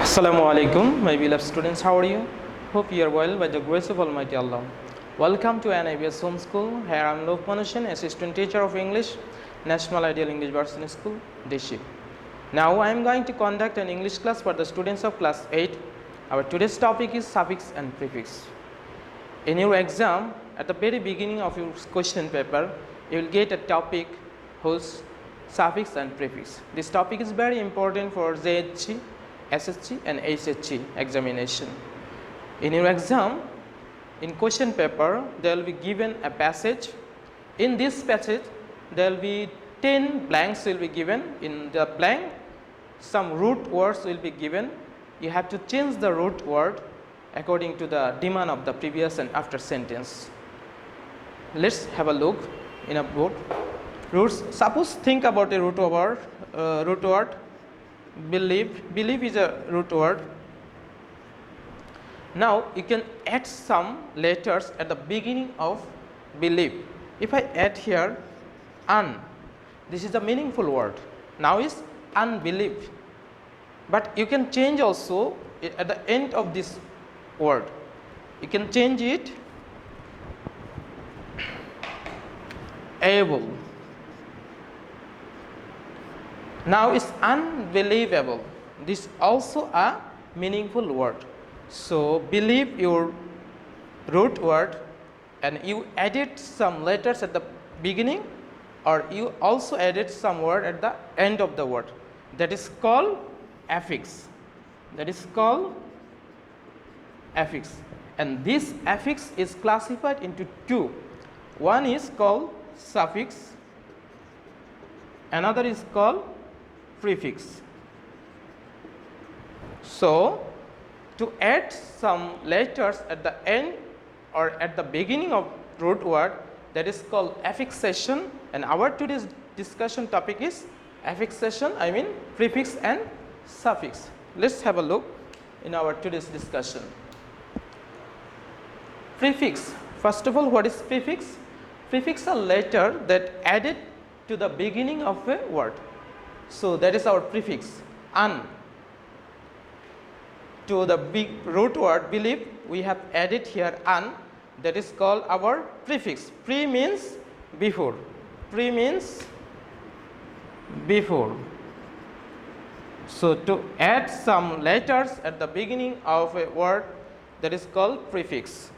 Assalamu alaikum, my beloved students. How are you? Hope you are well by the grace of Almighty Allah. Welcome to NIBS Home School. Here I am Lokman, assistant teacher of English, National Ideal English Version School, Deship. Now I am going to conduct an English class for the students of class 8. Our today's topic is suffix and prefix. In your exam, at the very beginning of your question paper, you will get a topic whose suffix and prefix. This topic is very important for JHG, SSG and HSG examination. In your exam, in question paper, there will be given a passage. In this passage, there will be 10 blanks will be given. In the blank, some root words will be given. You have to change the root word according to the demand of the previous and after sentence. Let's have a look in a board. Roots. Suppose think about a root word. Believe is a root word. Now you can add some letters at the beginning of believe. If I add here un, this is a meaningful word. Now is unbelief. But you can change also at the end of this word. You can change it able. Now it's unbelievable. This is also a meaningful word. So believe your root word and you added some letters at the beginning, or you also added some word at the end of the word. That is called affix. That is called affix. And this affix is classified into two. One is called suffix, another is called prefix. So to add some letters at the end or at the beginning of root word, that is called affixation, and our today's discussion topic is affixation, prefix and suffix. Let's have a look in our today's discussion. Prefix. First of all, what is prefix? Prefix is a letter that added to the beginning of a word. So that is our prefix. Un. To the big root word believe, we have added here un. That is called our prefix. Pre means before. Pre means before. So to add some letters at the beginning of a word, that is called prefix.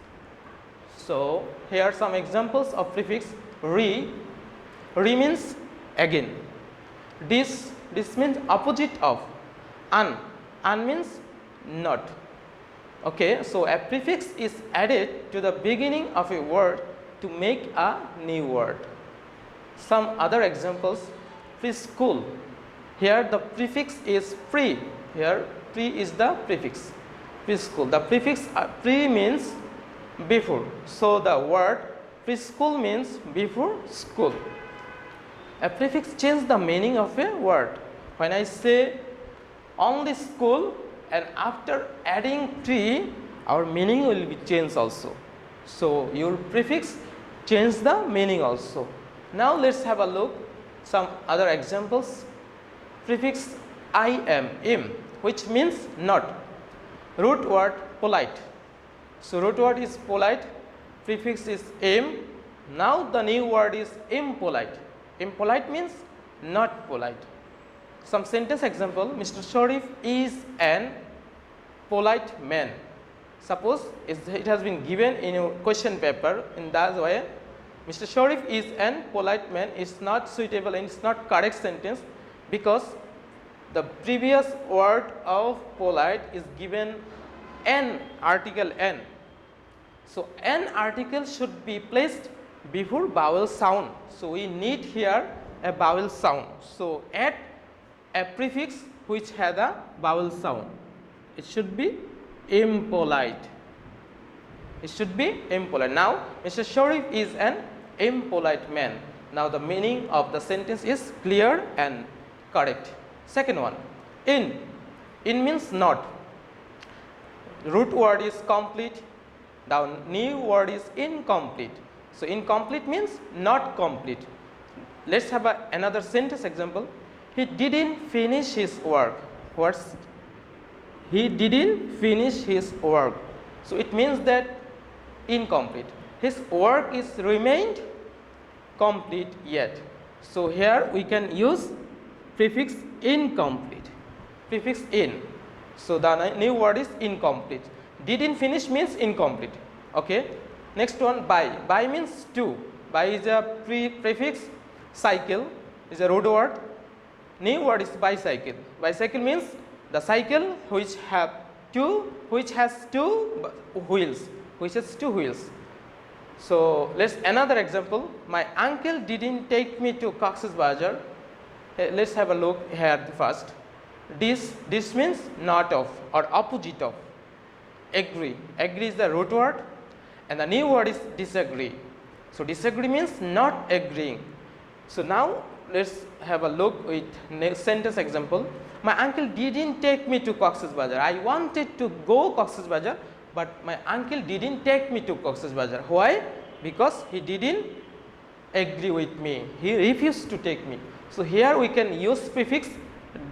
So here are some examples of prefix. Re. Re means again. This means opposite of. Un means not. Okay, so a prefix is added to the beginning of a word to make a new word. Some other examples. Preschool. Here the prefix is pre. Here pre is the prefix. Preschool. The prefix pre means before. So the word preschool means before school. A prefix changes the meaning of a word. When I say only school and after adding tree, our meaning will be changed also. So your prefix changes the meaning also. Now let's have a look some other examples. Prefix im, which means not. Root word polite. So root word is polite. Prefix is im. Now the new word is impolite. Impolite means not polite. Some sentence example. Mr. Sharif is an polite man. Suppose it has been given in your question paper in that way. Mr. Sharif is an polite man is not suitable and it's not correct sentence, because the previous word of polite is given an article n. So an article should be placed before vowel sound. So we need here a vowel sound. So add a prefix which has a vowel sound. It should be impolite. It should be impolite. Now Mr. Sharif is an impolite man. Now the meaning of the sentence is clear and correct. Second one, in. In means not. Root word is complete. The new word is incomplete. So incomplete means not complete. Let's have another sentence example. He didn't finish his work. he didn't finish his work. So it means that incomplete. His work is remained complete yet. So here we can use prefix incomplete. Prefix in. So the new word is incomplete. Didn't finish means incomplete. Okay. Next one, by. By means to. By is a prefix. Cycle is a root word. New word is bicycle. Bicycle means the cycle which has two wheels. So let's another example. My uncle didn't take me to Cox's Bazar. Let's have a look here first. This means not of or opposite of. Agree. Agree is the root word, and the new word is disagree. So disagree means not agreeing. So now let's have a look with sentence example. My uncle didn't take me to Cox's Bazar. I wanted to go Cox's Bazar, but my uncle didn't take me to Cox's Bazar. Why? Because he didn't agree with me. He refused to take me. So here we can use prefix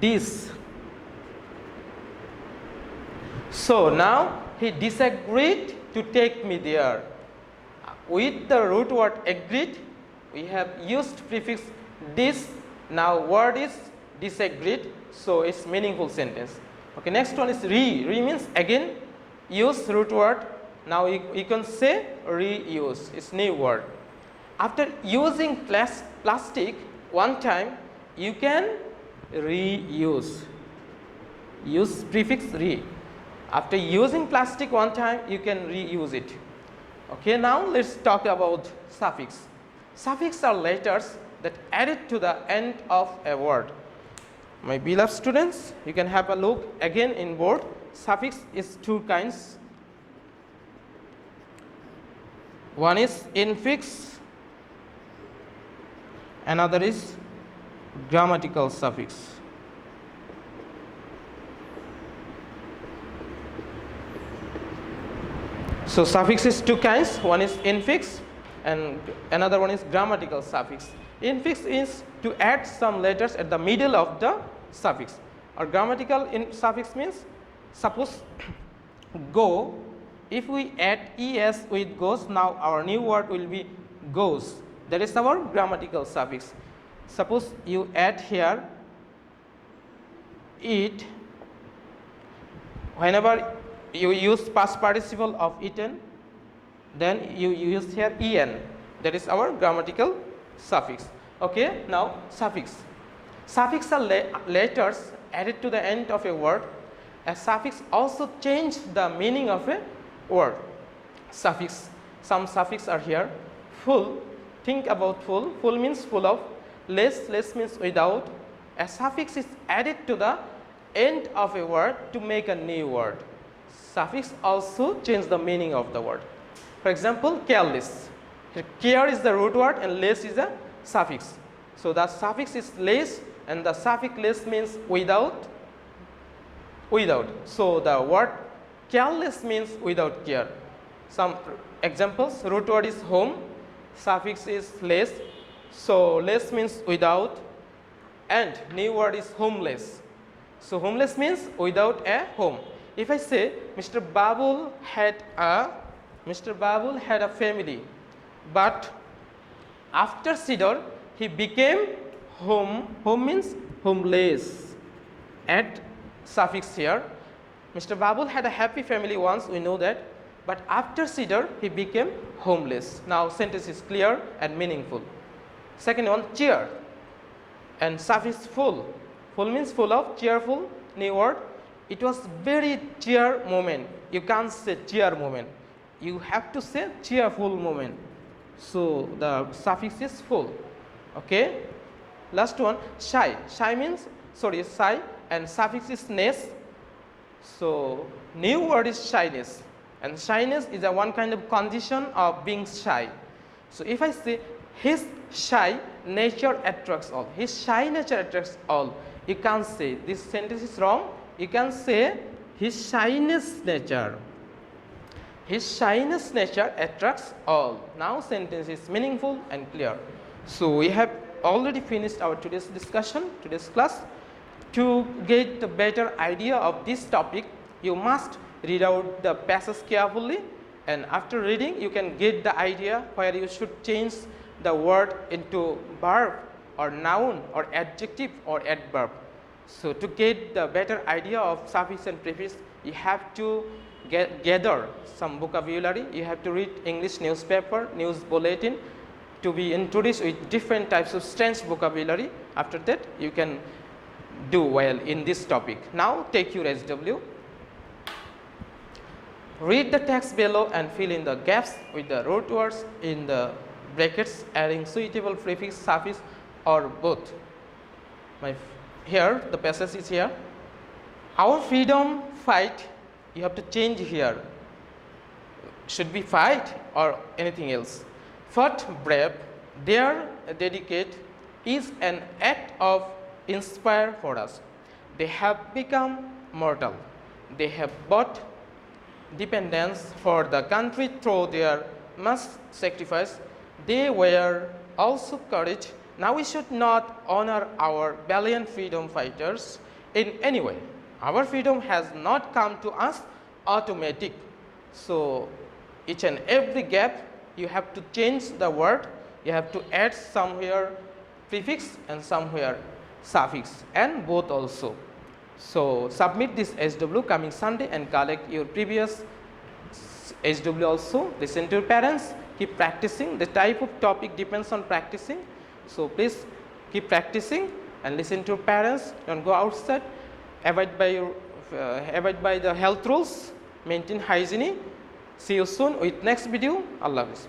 dis. So now he disagreed to take me there. With the root word agreed, we have used prefix dis. Now word is disagreed, so it's meaningful sentence. Okay, next one is re. Re means again use root word. Now you can say reuse. It's new word. After using plastic one time, you can reuse. Use prefix re. After using plastic one time, you can reuse it. Okay, now let's talk about suffix. Suffix are letters that added to the end of a word. My beloved students, you can have a look again in board. Suffix is two kinds. One is infix, another is grammatical suffix. So suffix is two kinds. One is infix and another one is grammatical suffix. Infix is to add some letters at the middle of the suffix. Or grammatical suffix means, suppose go, if we add es with goes, now our new word will be goes. That is our grammatical suffix. Suppose you add here it, whenever you use past participle of eaten, then you use here en. That is our grammatical suffix. Okay, now suffix. Suffix are letters added to the end of a word. A suffix also changes the meaning of a word. Suffix. Some suffix are here. Full. Think about full. Full means full of. Less. Less means without. A suffix is added to the end of a word to make a new word. Suffix also change the meaning of the word. For example, careless. Care is the root word and less is a suffix. So the suffix is less and the suffix less means without. So the word careless means without care. Some examples, root word is home, suffix is less. So less means without and new word is homeless. So homeless means without a home. If I say Mr. Babul had a family, but after Sidor he became home. Home means homeless. Add suffix here. Mr. Babul had a happy family once, we know that, but after Sidor he became homeless. Now sentence is clear and meaningful. Second one, cheer, and suffix full. Full means full of, cheerful, new word. It was very cheer moment. You can't say cheer moment. You have to say cheerful moment. So the suffix is full. Okay. Last one, shy. Shy and suffix is ness. So new word is shyness, and shyness is a one kind of condition of being shy. So if I say his shy nature attracts all. His shy nature attracts all. You can't say this sentence is wrong. You can say his shyness nature. His shyness nature attracts all. Now sentence is meaningful and clear. So we have already finished our today's discussion, today's class. To get a better idea of this topic, You must read out the passage carefully, and after reading you can get the idea where you should change the word into verb or noun or adjective or adverb. So to get the better idea of suffix and prefix, you have to gather some vocabulary. You have to read English newspaper, news bulletin, to be introduced with different types of strange vocabulary. After that you can do well in this topic. Now take your SW. Read the text below and fill in the gaps with the root words in the brackets, adding suitable prefix, suffix or both. Here the passage is here. Our freedom fight, you have to change here. Should be fight or anything else. Fought brave, their dedicate is an act of inspire for us. They have become mortal. They have bought dependence for the country through their much sacrifice. They were also courage. Now we should not honor our valiant freedom fighters in any way. Our freedom has not come to us automatic. So each and every gap you have to change the word. You have to add somewhere prefix and somewhere suffix, and both also. So submit this SW coming Sunday and collect your previous SW also. Listen to your parents, keep practicing. The type of topic depends on practicing. So please keep practicing and listen to your parents. Don't go outside. Abide by the health rules. Maintain hygiene. See you soon with next video. Allah Hafiz.